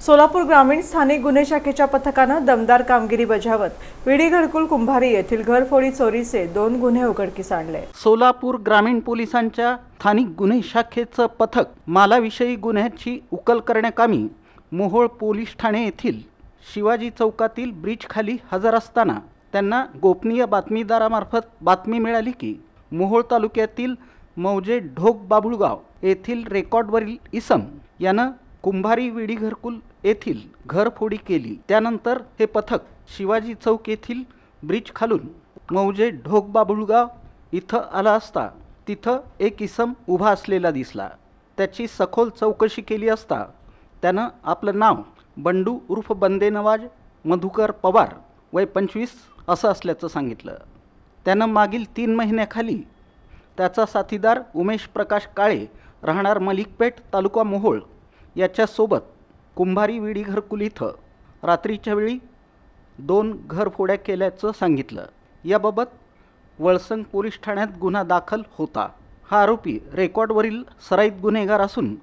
सोलापूर ग्रामीण स्थानिक गुन्हे शाखेच्या पथकानं दमदार कामगिरी बजावत विडी घरकुल कुंभारी येथील घरफोडी चोरीचे 2 गुन्हे उघडकीस आणले। सोलापूर ग्रामीण पोलिसांच्या स्थानिक गुन्हे शाखेचं पथक मालाविषयी गुन्ह्याची उकल करण्याकामी मोहोळ पोलीस ठाणे येथील शिवाजी चौकातील ब्रिज खाली हजर असताना त्यांना गोपनीय बातमीदारामार्फत बातमी मिळाली की मोहोळ तालुक्यातील मौजे ढोक बाबुळगाव येथील रेकॉर्डवरील इसम यानं कुंभारी विडी घरकुल येथील घरफोडी केली। त्यानंतर हे पथक शिवाजी चौक येथील ब्रिज खालून मौजे ढोक बाबुळगाव इथं आला असता तिथं एक इसम उभा असलेला दिसला। त्याची सखोल चौकशी केली असता त्यानं आपलं नाव बंडू उर्फ बंदे नवाज मधुकर पवार वय 25 असं असल्याचं सांगितलं। त्यानं मागील 3 महिन्याखाली त्याचा साथीदार उमेश प्रकाश काळे राहणार मलिकपेठ तालुका मोहोळ याच्यासोबत कुंभारी विडी घरकुल इथं रात्रीच्या वेळी 2 घरफोड्या केल्याचं सांगितलं। याबाबत वळसंग पोलीस ठाण्यात गुन्हा दाखल होता। हा आरोपी रेकॉर्डवरील सराईत गुन्हेगार असून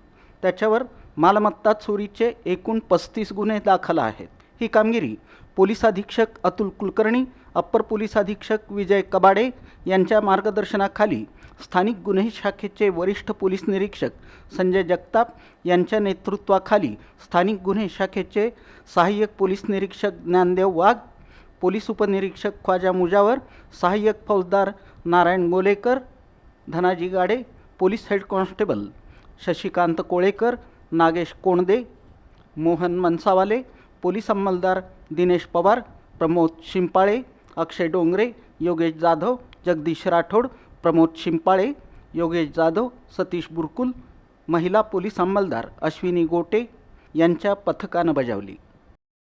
त्याच्यावर मालमत्ता चोरीचे एकूण 35 गुन्हे दाखल आहेत। ही कामगिरी पोलीस अधीक्षक अतुल कुलकर्णी, अप्पर पोलीस अधीक्षक विजय कबाडे यांच्या मार्गदर्शनाखाली स्थानिक गुन्हे शाखेचे वरिष्ठ पोलीस निरीक्षक संजय जगताप यांच्या नेतृत्वाखाली स्थानिक गुन्हे शाखेचे सहाय्यक पोलीस निरीक्षक ज्ञानदेव वाघ, पोलीस उपनिरीक्षक ख्वाजा मुजावर, सहाय्यक फौजदार Narayan Golekar, Dhanaji Gade, police head constable Shashikant Kolekar, Nagesh Konde, Mohan Mansawale, police अंमलदार दिनेश पवार, प्रमोद शिंपाळे, अक्षय डोंगरे, योगेश जाधव, जगदीश राठोड, प्रमोद शिंपाळे, योगेश जाधव, सतीश बुरकुल, महिला पोलीस अंमलदार अश्विनी गोटे यांच्या पथकानं बजावली।